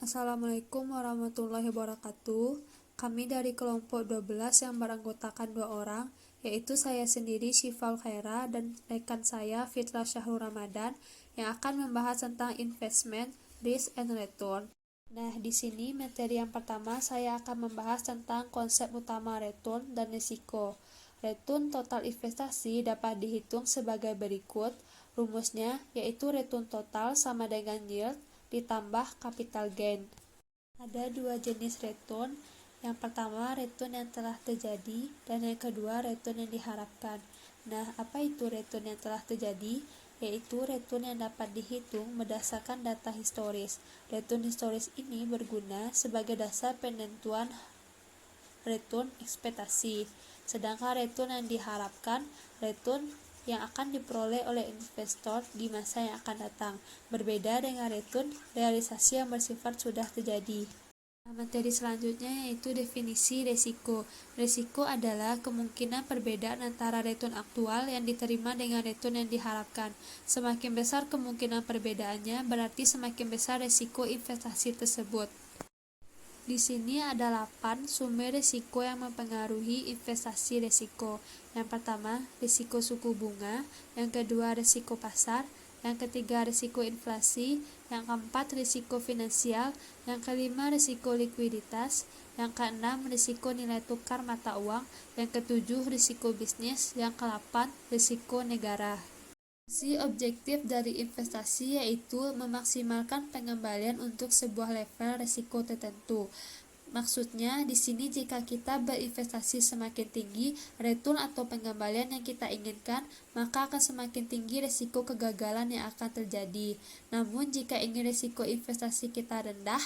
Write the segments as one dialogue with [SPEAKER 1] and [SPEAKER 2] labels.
[SPEAKER 1] Assalamualaikum warahmatullahi wabarakatuh. Kami dari kelompok 12 yang beranggotakan 2 orang, yaitu saya sendiri Syifaul Khaira dan rekan saya Fitra Syahrul Ramadan yang akan membahas tentang investment, risk and return. Nah, di sini materi yang pertama saya akan membahas tentang konsep utama return dan risiko. Return total investasi dapat dihitung sebagai berikut. Rumusnya yaitu return total sama dengan yield ditambah capital gain. Ada 2 jenis return. Yang pertama return yang telah terjadi dan yang kedua return yang diharapkan. Nah, apa itu return yang telah terjadi? Yaitu return yang dapat dihitung berdasarkan data historis. Return historis ini berguna sebagai dasar penentuan return ekspektasi. Sedangkan return yang diharapkan, return yang akan diperoleh oleh investor di masa yang akan datang, berbeda dengan return realisasi yang bersifat sudah terjadi. Materi selanjutnya yaitu definisi resiko. Resiko adalah kemungkinan perbedaan antara return aktual yang diterima dengan return yang diharapkan. Semakin besar kemungkinan perbedaannya, berarti semakin besar resiko investasi tersebut. Di sini ada 8 sumber risiko yang mempengaruhi investasi risiko. Yang pertama, risiko suku bunga, yang kedua risiko pasar, yang ketiga risiko inflasi, yang keempat risiko finansial, yang kelima risiko likuiditas, yang keenam risiko nilai tukar mata uang, yang ketujuh risiko bisnis, yang kedelapan risiko negara. Objektif dari investasi yaitu memaksimalkan pengembalian untuk sebuah level risiko tertentu. Maksudnya di sini jika kita berinvestasi semakin tinggi, return atau pengembalian yang kita inginkan, maka akan semakin tinggi risiko kegagalan yang akan terjadi. Namun jika ingin risiko investasi kita rendah,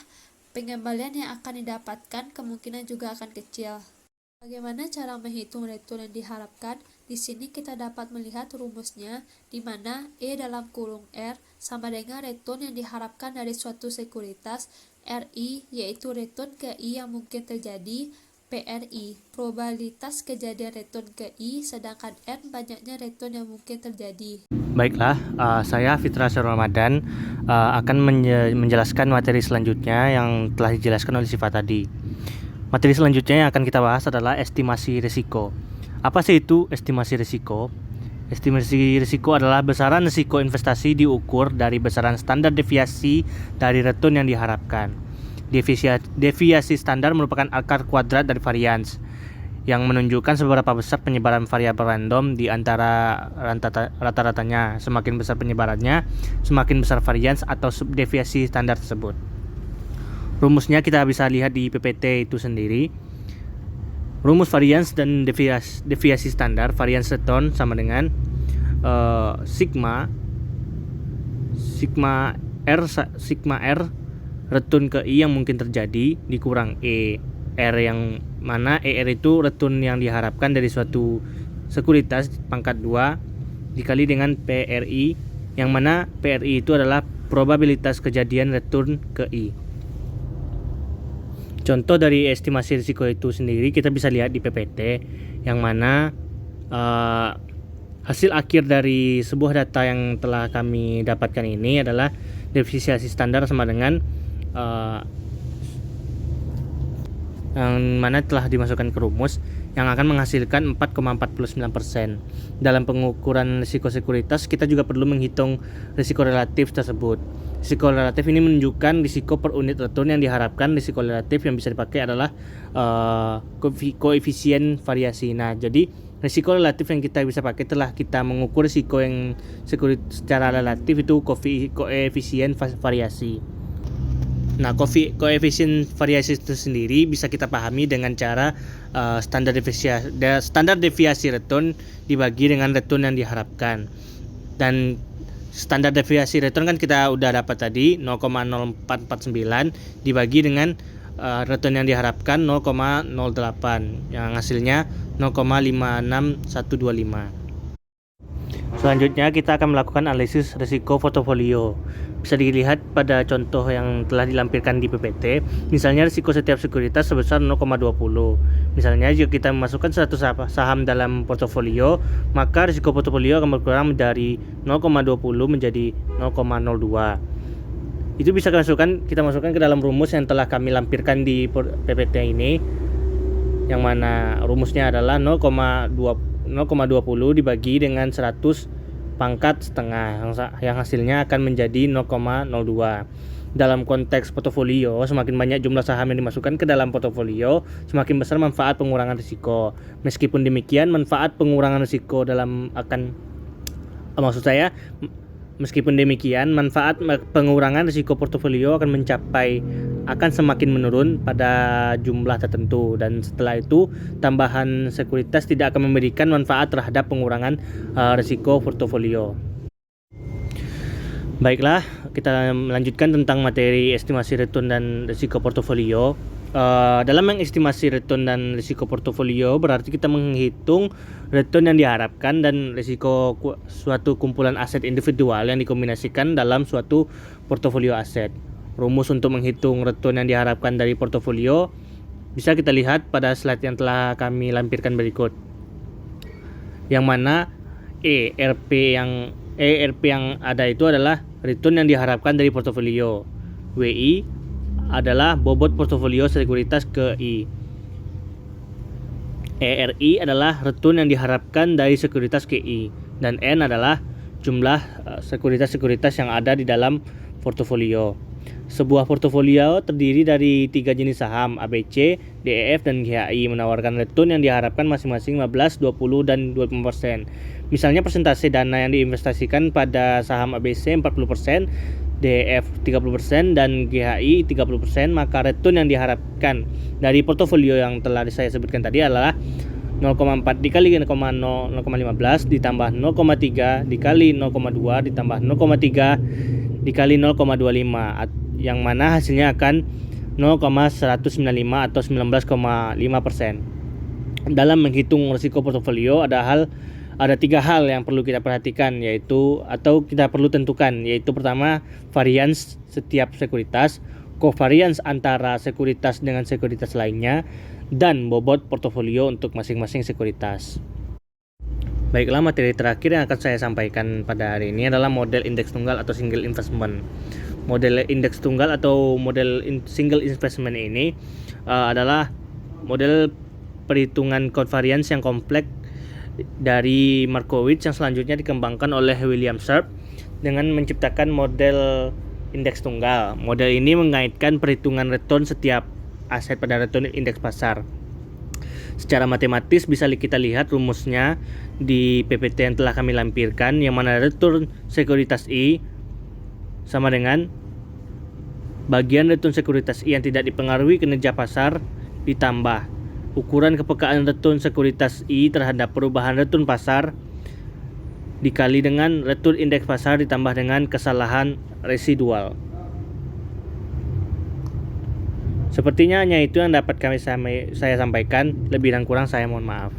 [SPEAKER 1] pengembalian yang akan didapatkan kemungkinan juga akan kecil. Bagaimana cara menghitung return yang diharapkan? Di sini kita dapat melihat rumusnya, di mana E dalam kurung R sama dengan return yang diharapkan dari suatu sekuritas, RI yaitu return ke I yang mungkin terjadi, PRI probabilitas kejadian return ke I, sedangkan R banyaknya return yang mungkin terjadi.
[SPEAKER 2] Baiklah, saya Fitra Syahrul Ramadan akan menjelaskan materi selanjutnya yang telah dijelaskan oleh Syifa tadi. Materi selanjutnya yang akan kita bahas adalah estimasi risiko. Apa sih itu estimasi risiko? Estimasi risiko adalah besaran risiko investasi diukur dari besaran standar deviasi dari return yang diharapkan. Deviasi standar merupakan akar kuadrat dari varians yang menunjukkan seberapa besar penyebaran variabel random di antara rata-ratanya. Semakin besar penyebarannya, semakin besar varians atau subdeviasi standar tersebut. Rumusnya kita bisa lihat di PPT itu sendiri. Rumus varians dan deviasi standar. Varians return sama dengan sigma R return ke I yang mungkin terjadi dikurang ER, yang mana ER itu return yang diharapkan dari suatu sekuritas pangkat 2 dikali dengan PRI, yang mana PRI itu adalah probabilitas kejadian return ke I. Contoh dari estimasi risiko itu sendiri kita bisa lihat di PPT, yang mana hasil akhir dari sebuah data yang telah kami dapatkan ini adalah deviasi standar sama dengan yang mana telah dimasukkan ke rumus yang akan menghasilkan 4,49%. Dalam pengukuran risiko sekuritas kita juga perlu menghitung risiko relatif tersebut. Risiko relatif ini menunjukkan risiko per unit return yang diharapkan. Risiko relatif yang bisa dipakai adalah koefisien variasi. Nah, jadi risiko relatif yang kita bisa pakai telah kita mengukur risiko yang secara relatif itu koefisien variasi. Nah, koefisien variasi itu sendiri bisa kita pahami dengan cara standar deviasi return dibagi dengan return yang diharapkan. Dan standar deviasi return kan kita udah dapat tadi 0,0449 dibagi dengan return yang diharapkan 0,08 yang hasilnya 0,56125. Selanjutnya kita akan melakukan analisis risiko portofolio. Bisa dilihat pada contoh yang telah dilampirkan di PPT. Misalnya risiko setiap sekuritas sebesar 0,20. Misalnya jika kita memasukkan 100 saham dalam portofolio, maka risiko portofolio akan berkurang dari 0,20 menjadi 0,02. Itu bisa kita masukkan ke dalam rumus yang telah kami lampirkan di PPT ini, yang mana rumusnya adalah 0,20 dibagi dengan 100 pangkat setengah, yang hasilnya akan menjadi 0,02. Dalam konteks portofolio, semakin banyak jumlah saham yang dimasukkan ke dalam portofolio, semakin besar manfaat pengurangan risiko. Meskipun demikian, manfaat pengurangan risiko meskipun demikian, manfaat pengurangan risiko portofolio akan semakin menurun pada jumlah tertentu, dan setelah itu tambahan sekuritas tidak akan memberikan manfaat terhadap pengurangan risiko portofolio. Baiklah, kita melanjutkan tentang materi estimasi return dan risiko portofolio. Dalam mengestimasi return dan risiko portofolio berarti kita menghitung return yang diharapkan dan risiko suatu kumpulan aset individual yang dikombinasikan dalam suatu portofolio aset. Rumus untuk menghitung return yang diharapkan dari portofolio bisa kita lihat pada slide yang telah kami lampirkan berikut, yang mana ERP yang ada itu adalah return yang diharapkan dari portofolio. WI adalah bobot portofolio sekuritas ke I. ERI adalah return yang diharapkan dari sekuritas ke I, dan N adalah jumlah sekuritas-sekuritas yang ada di dalam portofolio. Sebuah portofolio terdiri dari 3 jenis saham, ABC, DEF, dan GHI, menawarkan return yang diharapkan masing-masing 15, 20, dan 25%. Misalnya persentase dana yang diinvestasikan pada saham ABC 40%, DEF 30%, dan GHI 30%, maka return yang diharapkan dari portofolio yang telah saya sebutkan tadi adalah 0,4 dikali 0,15 ditambah 0,3 dikali 0,2 ditambah 0,3 dikali 0,25, yang mana hasilnya akan 0,195 atau 19,5%. Dalam menghitung risiko portofolio ada 3 hal yang perlu kita perhatikan, kita perlu tentukan, yaitu pertama, varians setiap sekuritas, covariance antara sekuritas dengan sekuritas lainnya, dan bobot portofolio untuk masing-masing sekuritas. Baiklah, materi terakhir yang akan saya sampaikan pada hari ini adalah model indeks tunggal atau single investment. Model indeks tunggal atau single investment ini adalah model perhitungan covariance yang kompleks dari Markowitz yang selanjutnya dikembangkan oleh William Sharpe dengan menciptakan model indeks tunggal. Model ini mengaitkan perhitungan return setiap aset pada return indeks pasar. Secara matematis bisa kita lihat rumusnya di PPT yang telah kami lampirkan, yang mana return sekuritas I sama dengan bagian return sekuritas I yang tidak dipengaruhi kinerja pasar ditambah ukuran kepekaan return sekuritas I terhadap perubahan return pasar dikali dengan return indeks pasar ditambah dengan kesalahan residual. Sepertinya hanya itu yang dapat saya sampaikan. Lebih dan kurang saya mohon maaf.